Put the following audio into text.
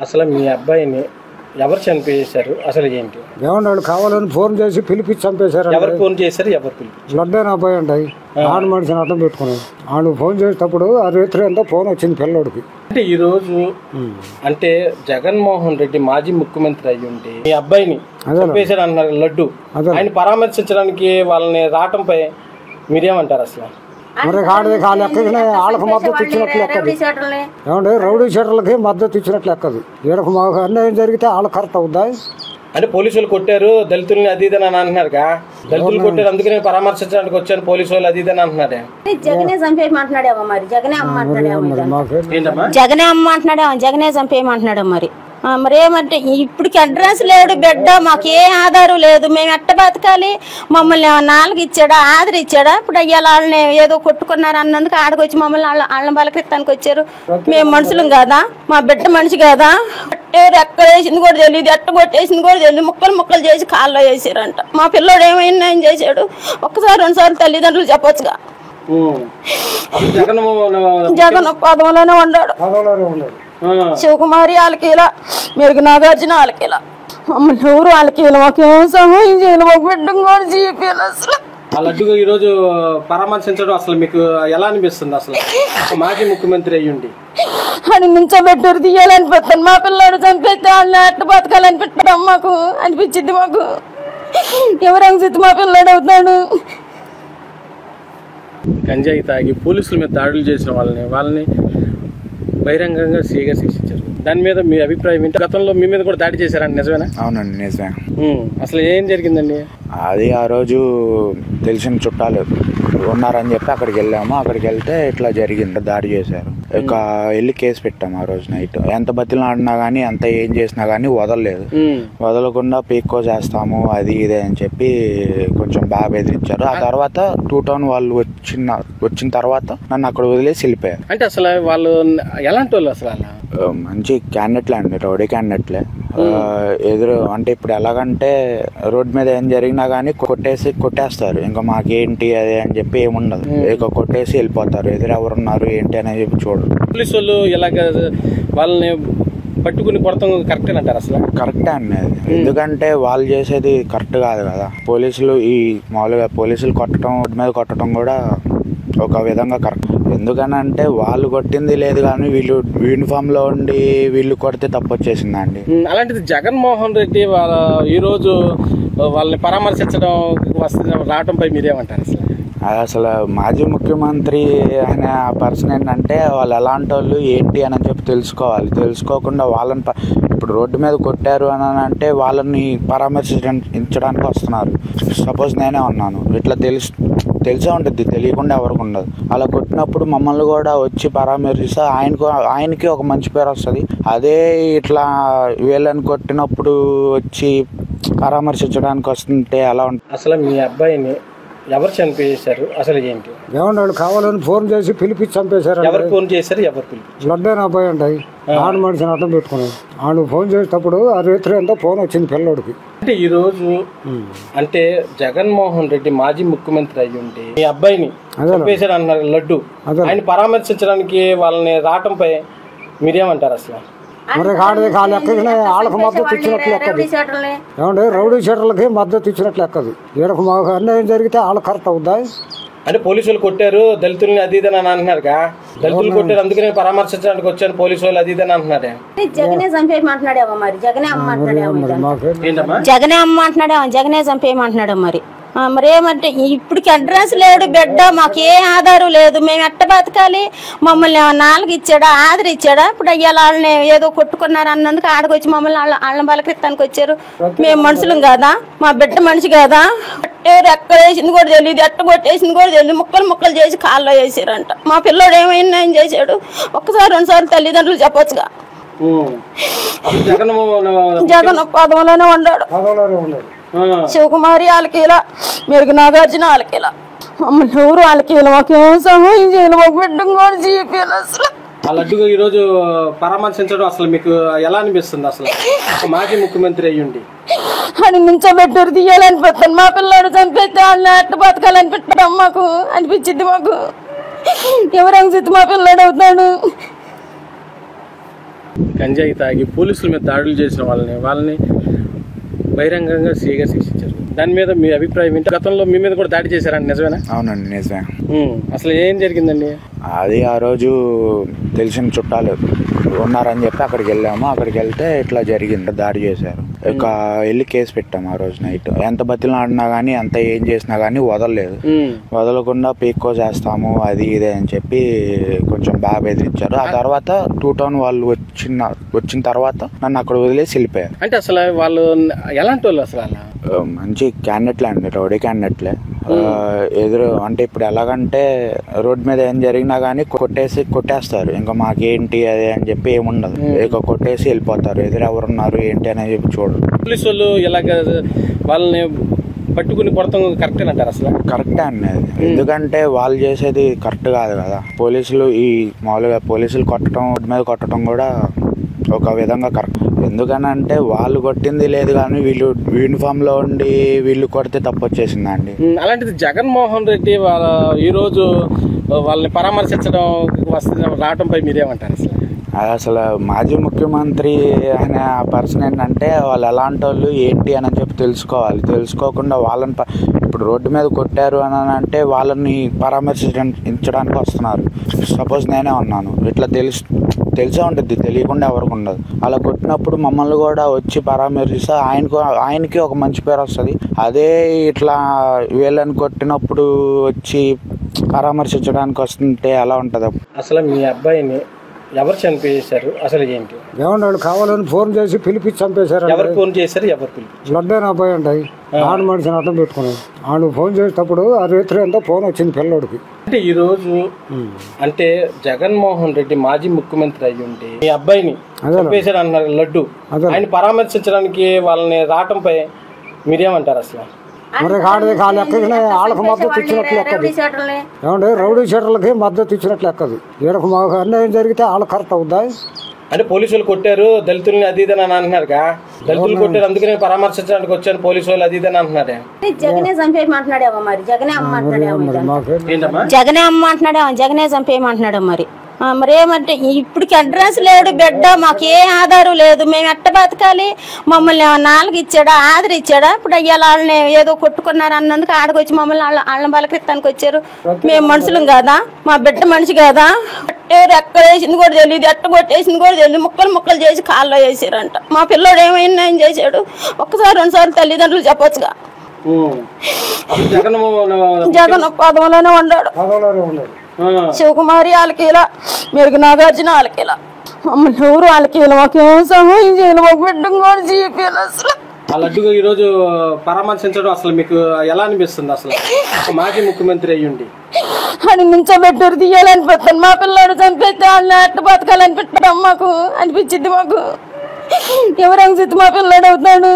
అసలు మీ అబ్బాయిని ఎవరు చంపేశారు? అసలు ఏంటి? ఏమన్నా కావాలని ఫోన్ చేసి పిలిపించి చంపేశారు. ఎవరు ఫోన్ చేశారు? ఎవరు పిలిపించారు? లడ్డైన అబ్బాయి అండి, ఆడు మనిషిని అడ్డం పెట్టుకున్నాడు. ఆడు ఫోన్ చేసేటప్పుడు ఆ రాత్రి అంతా ఫోన్ వచ్చింది పిల్లోడికి. అంటే ఈ రోజు అంటే జగన్మోహన్ రెడ్డి మాజీ ముఖ్యమంత్రి అయ్యి ఉంటే మీ అబ్బాయిని చంపేశారు అన్నారు లడ్డు. ఆయన పరామర్శించడానికి వాళ్ళని రావటంపై మీరేమంటారు? అసలు మరి ఆడది వాళ్ళకి మద్దతు ఇచ్చినట్లు లెక్కది. ఏమంటే రౌడీ షీటర్లకి మద్దతు ఇచ్చినట్లు లెక్కది. ఈడకు మాకు అన్యాయం జరిగితే వాళ్ళకి కరెక్ట్ అవుద్దా? అంటే పోలీసులు కొట్టారు దళితుల్ని అది ఇదని అని అంటున్నారుగా. దళితులు కొట్టారు అందుకనే పరామర్శించడానికి వచ్చాను పోలీసు వాళ్ళు అది ఇదని అంటున్నారే. జగనే చంపేయమంటున్నాడేమో మరి. జగనే అమ్మ అంటున్నాడేమో. జగనే చంపేయమంటున్నాడో మరి. మరి ఏమంటే ఇప్పటికి అడ్రస్ లేడు బిడ్డ, మాకు ఏ ఆధారం లేదు, మేము ఎట్ట బతకాలి? మమ్మల్ని నాలుగు ఇచ్చాడా, ఆధార్ ఇచ్చాడా? ఇప్పుడు అయ్యాల వాళ్ళని ఏదో కొట్టుకున్నారు అన్నందుకు ఆడకు వచ్చి మమ్మల్ని వాళ్ళని బలకెత్తానికి వచ్చారు. మేము మనుషులం కాదా? మా బిడ్డ మనిషి కాదా? ఎక్కడ వేసింది కూడా తెలియదు, ఎట్ట కొట్టేసింది కూడా తెలియదు. ముక్కలు చేసి కాల్లో వేసారంట. మా పిల్లోడు ఏమైనా ఏం చేశాడు? ఒక్కసారి రెండుసార్లు తల్లిదండ్రులు చెప్పొచ్చుగా. జగన్ పదవులోనే ఉన్నాడు. శివకుమారి వాళ్ళకిలా, మెరుగు నాగార్జున వాళ్ళకిలా, మమ్మల్ని ఎవరు వాళ్ళకిలా, మాకేం సహాయం చేయాలి? మాకు బిడ్డం కూడా జీపీఎల్ అసలు లడ్డుగా ఈ రోజు పరామర్శించడం అసలు మీకు ఎలా అనిపిస్తుంది? అసలు మాజీ ముఖ్యమంత్రి అయ్యుండి అని నుంచోబెట్టారు తీయాలనిపిస్తాను. మా పిల్లాడు చంపేస్తే వాళ్ళని అట్టు బతకాలనిపెట్టడం మాకు అనిపించింది. మాకు ఎవరు అంగితే మా పిల్లాడు అవుతాడు. గంజాయి తాగి పోలీసుల మీద దాడులు చేసిన వాళ్ళని బహిరంగంగా సీగా శిక్షించారు. దాని మీద మీ అభిప్రాయం ఏంటి? గతంలో మీ మీద కూడా దాడి చేశారండి, నిజమేనా? అవునండి, నిజమే. అసలు ఏం జరిగిందండి? అది ఆ రోజు తెలిసిన చుట్టాలు ఉన్నారని చెప్పి అక్కడికి వెళ్ళాము. అక్కడికి వెళ్తే ఇట్లా జరిగింది, దాడి చేశారు. ఇక వెళ్ళి కేసు పెట్టాము. ఆ రోజు నైట్ ఎంత బతిలో ఆడినా కానీ, ఎంత ఏం చేసినా కానీ వదలలేదు. వదలకుండా పీక్కో చేస్తాము అది ఇదే అని చెప్పి కొంచెం బాగా బెదిరించారు. ఆ తర్వాత 2 టౌన్ వాళ్ళు వచ్చిన తర్వాత నన్ను అక్కడ వదిలేసి వెళ్ళిపోయారు. అంటే అసలు వాళ్ళు ఎలాంటి వాళ్ళు? అసలు మంచి క్యాండిడేట్లే అండి, రౌడీ క్యాండిడేట్లే. ఎదురు అంటే ఇప్పుడు ఎలాగంటే రోడ్ మీద ఏం జరిగినా కానీ కొట్టేస్తారు. ఇంకా మాకేంటి అదే అని చెప్పి ఏముండదు, ఇక కొట్టేసి వెళ్ళిపోతారు. ఎదురు ఎవరున్నారు ఏంటి అనేది చెప్పి చూడరు. పోలీసు వాళ్ళు ఇలాగ వాళ్ళని పట్టుకుని కొడతాం కరెక్టే అంటారు? అసలు కరెక్టే అండి అది. ఎందుకంటే వాళ్ళు చేసేది కరెక్ట్ కాదు కదా. పోలీసులు మామూలుగా పోలీసులు కొట్టడం, రోడ్ మీద కొట్టడం కూడా ఒక విధంగా కరెక్ట్. ఎందుకనంటే వాళ్ళు కొట్టింది లేదు కానీ వీళ్ళు యూనిఫామ్ లో ఉండి వీళ్ళు కొడితే తప్పు వచ్చేసిందండి. అలాంటిది జగన్మోహన్ రెడ్డి ఈ రోజు వాళ్ళని పరామర్శించడం రావడంపై మీరేమంటారు? అసలు మాజీ ముఖ్యమంత్రి అనే పర్సన్ ఏంటంటే వాళ్ళు ఎలాంటి వాళ్ళు ఏంటి అని చెప్పి తెలుసుకోవాలి. తెలుసుకోకుండా వాళ్ళని ఇప్పుడు రోడ్డు మీద కొట్టారు అని అంటే వాళ్ళని పరామర్శించడానికి వస్తున్నారు. సపోజ్ నేనే ఉన్నాను, ఇట్లా తెలిసే ఉంటుంది, తెలియకుండా ఎవరికి ఉండదు. అలా కొట్టినప్పుడు మమ్మల్ని కూడా వచ్చి పరామర్శిస్తే ఆయనకి ఒక మంచి పేరు వస్తుంది. అదే ఇట్లా వీళ్ళని కొట్టినప్పుడు వచ్చి పరామర్శించడానికి వస్తుంటే ఎలా ఉంటుంది? అసలు మీ అబ్బాయిని ఎవరు చంపేశారు? అసలు ఏంటి? ఏమన్నా కావాలని ఫోన్ చేసి పిలిపించి చంపేశారు. ఎవరు ఫోన్ చేశారు? ఎవరు పిలిపించారు? లడ్డైన అబ్బాయి అండి, ఆడు మనిషిని అడ్డం పెట్టుకున్నాడు. ఆడు ఫోన్ చేసేటప్పుడు ఆ రాత్రి అంతా ఫోన్ వచ్చింది పిల్లోడికి. అంటే ఈ రోజు అంటే జగన్మోహన్ రెడ్డి మాజీ ముఖ్యమంత్రి అయ్యి ఉంటే మీ అబ్బాయిని చంపేశారు అన్నారు లడ్డు. ఆయన పరామర్శించడానికి వాళ్ళని రావటంపై మీరేమంటారు? అసలు మరి ఆడది వాళ్ళకి మద్దతు ఇచ్చినట్లు లెక్కది. ఏమంటే రౌడీ షీటర్లకి మద్దతు ఇచ్చినట్లు లెక్కది. ఈడకు మాకు అన్యాయం జరిగితే వాళ్ళకి కరెక్ట్ అవుద్దా? అంటే పోలీసులు కొట్టారు దళితుల్ని అది ఇదని అని అంటున్నారుగా. దళితులు కొట్టారు అందుకనే పరామర్శించడానికి వచ్చాను పోలీసు వాళ్ళు అది ఇదని అంటున్నారే. జగనే చంపేయమంటున్నాడేమో మరి. జగనే అమ్మ అంటున్నాడేమో. జగనే చంపేయమంటున్నాడో మరి. మరి ఏమంటే ఇప్పటికి అడ్రస్ లేడు బిడ్డ, మాకు ఏ ఆధారం లేదు, మేము ఎట్ట బతకాలి? మమ్మల్ని నాలుగు ఇచ్చాడా, ఆధార్ ఇచ్చాడా? ఇప్పుడు అయ్యాల వాళ్ళని ఏదో కొట్టుకున్నారు అన్నందుకు ఆడకు వచ్చి మమ్మల్ని వాళ్ళని బలకెత్తానికి వచ్చారు. మేము మనుషులం కాదా? మా బిడ్డ మనిషి కాదా? ఎక్కడ వేసింది కూడా తెలియదు, ఎట్ట కొట్టేసింది కూడా తెలియదు. ముక్కలు చేసి కాల్లో వేసారంట. మా పిల్లోడు ఏమైనా ఏం చేశాడు? ఒక్కసారి రెండుసార్లు తల్లిదండ్రులు చెప్పొచ్చుగా. జగన్ పదవులోనే ఉన్నాడు. శివకుమారి వాళ్ళకిలా, మెరుగు నాగార్జున వాళ్ళకిలా, మమ్మల్ని ఎవరు వాళ్ళకిలా, మాకేం సహాయం చేయాలి? మాకు బిడ్డం కూడా జీపీఎల్ అసలు లడ్డుగా ఈ రోజు పరామర్శించడం అసలు మీకు ఎలా అనిపిస్తుంది? అసలు మాజీ ముఖ్యమంత్రి అయ్యుండి అని నుంచోబెట్టారు తీయాలనిపిస్తాను. మా పిల్లాడు చంపేస్తే వాళ్ళని అట్టు బతకాలనిపెట్టడం మాకు అనిపించింది. మాకు ఎవరు అంగితే మా పిల్లాడు అవుతాడు. గంజాయి తాగి పోలీసుల మీద దాడులు చేసిన వాళ్ళని బహిరంగంగా సీగా శిక్షించారు. దాని మీద మీ అభిప్రాయం ఏంటి? గతంలో మీ మీద కూడా దాడి చేశారండి, నిజమేనా? అవునండి, నిజమే. అసలు ఏం జరిగిందండి? అది ఆ రోజు తెలిసిన చుట్టాలు ఉన్నారని చెప్పి అక్కడికి వెళ్ళాము. అక్కడికి వెళ్తే ఇట్లా జరిగింది, దాడి చేశారు. ఇక వెళ్ళి కేసు పెట్టాము. ఆ రోజు నైట్ ఎంత బతిలో ఆడినా కానీ, ఎంత ఏం చేసినా కానీ వదలలేదు. వదలకుండా పీక్కో చేస్తాము అది ఇదే అని చెప్పి కొంచెం బాగా బెదిరించారు. ఆ తర్వాత 2 టౌన్ వాళ్ళు వచ్చిన తర్వాత నన్ను అక్కడ వదిలేసి వెళ్ళిపోయారు. అంటే అసలు వాళ్ళు ఎలాంటి వాళ్ళు? అసలు అలా మంచి క్యాండిడేట్లే అండి, రౌడీ క్యాండిడేట్లే. ఎదురు అంటే ఇప్పుడు ఎలాగంటే రోడ్డు మీద ఏం జరిగినా కానీ కొట్టేస్తారు. ఇంకా మాకేంటి అది అని చెప్పి ఏముండదు, ఇక కొట్టేసి వెళ్ళిపోతారు. ఎదురు ఎవరున్నారు ఏంటి అని చెప్పి చూడరు. పోలీసు వాళ్ళు ఇలాగ వాళ్ళని పట్టుకుని కొడతాం కరెక్టే అంటారు? అసలు కరెక్టే అండి అది. ఎందుకంటే వాళ్ళు చేసేది కరెక్ట్ కాదు కదా. పోలీసులు మామూలుగా పోలీసులు కొట్టడం, రోడ్డు మీద కొట్టడం కూడా ఒక విధంగా కరెక్ట్. ఎందుకనంటే వాళ్ళు కొట్టింది లేదు కానీ వీళ్ళు యూనిఫామ్ లో ఉండి వీళ్ళు కొడితే తప్పు వచ్చేసిందండి. అలాంటిది జగన్మోహన్ రెడ్డి ఈ రోజు వాళ్ళని పరామర్శించడం రావడంపై మీరేమంటారు? అసలు మాజీ ముఖ్యమంత్రి అనే పర్సన్ ఏంటంటే వాళ్ళు ఎలాంటి వాళ్ళు ఏంటి అని చెప్పి తెలుసుకోవాలి. తెలుసుకోకుండా వాళ్ళని ఇప్పుడు రోడ్డు మీద కొట్టారు అని అంటే వాళ్ళని పరామర్శించడానికి వస్తున్నారు. సపోజ్ నేనే ఉన్నాను, ఇట్లా తెలిసే ఉంటుంది, తెలియకుండా ఎవరికి ఉండదు. అలా కొట్టినప్పుడు మమ్మల్ని కూడా వచ్చి పరామర్శిస్తే ఆయనకి ఒక మంచి పేరు వస్తుంది. అదే ఇట్లా వీళ్ళని కొట్టినప్పుడు వచ్చి పరామర్శించడానికి వస్తుంటే ఎలా ఉంటుంది? అసలు మీ అబ్బాయిని ఎవరు చంపేశారు? అసలు ఏంటి? ఏమన్నా వాళ్ళు కావాలని ఫోన్ చేసి పిలిపించి చంపేశారు. ఎవరు ఫోన్ చేశారు? ఎవరు పిలిపించారు? లడ్డైన అబ్బాయి ఉంటాయి, ఆడు మనిషిని అర్థం పెట్టుకున్నాడు. వాళ్ళు ఫోన్ చేసేటప్పుడు ఆ రేత్రి అంతా ఫోన్ వచ్చింది పిల్లోడికి. అంటే ఈ రోజు అంటే జగన్మోహన్ రెడ్డి మాజీ ముఖ్యమంత్రి అయ్యి ఉండి మీ అబ్బాయిని చంపేశారు అన్నారు లడ్డు. ఆయన పరామర్శించడానికి వాళ్ళని రావటంపై మీరేమంటారు? అసలు మరి వాళ్ళ ఎక్కడికి వాళ్ళకి మద్దతు ఇచ్చినట్లు ఎక్కదు. ఏమంటే రౌడీ షీటర్లకి మద్దతు ఇచ్చినట్లు ఎక్కదు. ఈడకు మాకు అన్యాయం జరిగితే వాళ్ళకి కరెక్ట్ అవుద్దా? అంటే పోలీసులు కొట్టారు దళితుల్ని అది ఇదని అని అంటున్నారుగా. దళితులు కొట్టారు అందుకనే పరామర్శించడానికి వచ్చాను పోలీసు వాళ్ళు అది ఇదని అంటున్నారే. జగనే చంపేయమంటున్నాడేమో మరి. జగనే అమ్మ అంటున్నాడేమో. జగనే అమ్మ అంటున్నాడేమో. జగనే చంపేయమంటున్నాడేమో మరి. మరి ఏమంటే ఇప్పటికి అడ్రస్ లేడు బిడ్డ, మాకు ఏ ఆధారం లేదు, మేము ఎట్ట బతకాలి? మమ్మల్ని 4 ఇచ్చాడా, ఆధార్ ఇచ్చాడా? ఇప్పుడు అయ్యాల వాళ్ళని ఏదో కొట్టుకున్నారు అన్నందుకు ఆడకొచ్చి మమ్మల్ని వాళ్ళని బలకరిస్తానికి వచ్చారు. మేము మనుషులం కాదా? మా బిడ్డ మనిషి కాదా? ఎక్కడ వేసింది కూడా తెలియదు, ఎట్ట కొట్టేసింది కూడా తెలియదు. ముక్కలు చేసి కాల్లో వేసారంట. మా పిల్లోడు ఏమైనా ఏం చేశాడు? ఒక్కసారి 2 సార్లు తల్లిదండ్రులు చెప్పొచ్చుగా. జగన్ పదవులోనే ఉన్నాడు. శివకుమారి వాళ్ళకిలా, మెరుగు నాగార్జున వాళ్ళకిలా, మమ్మల్ని ఎవరు వాళ్ళకిలా, మాకేమో సహాయం చేయాలి, మాకు బిడ్డ కూడా జీపీఎల్. అసలు ఆ లడ్డుగా ఈ రోజు పరామర్శించడం అసలు మీకు ఎలా అనిపిస్తుంది? అసలు మాజీ ముఖ్యమంత్రి అయ్యుండి అని నుంచోబెట్టారు తీయాలనిపిస్తాను. మా పిల్లాడు చంపేస్తే వాళ్ళని అట్ట బతకాలనిపెట్టడం మాకు అనిపించింది. మాకు ఎవరంగా మా పిల్లాడు అవుతాడు.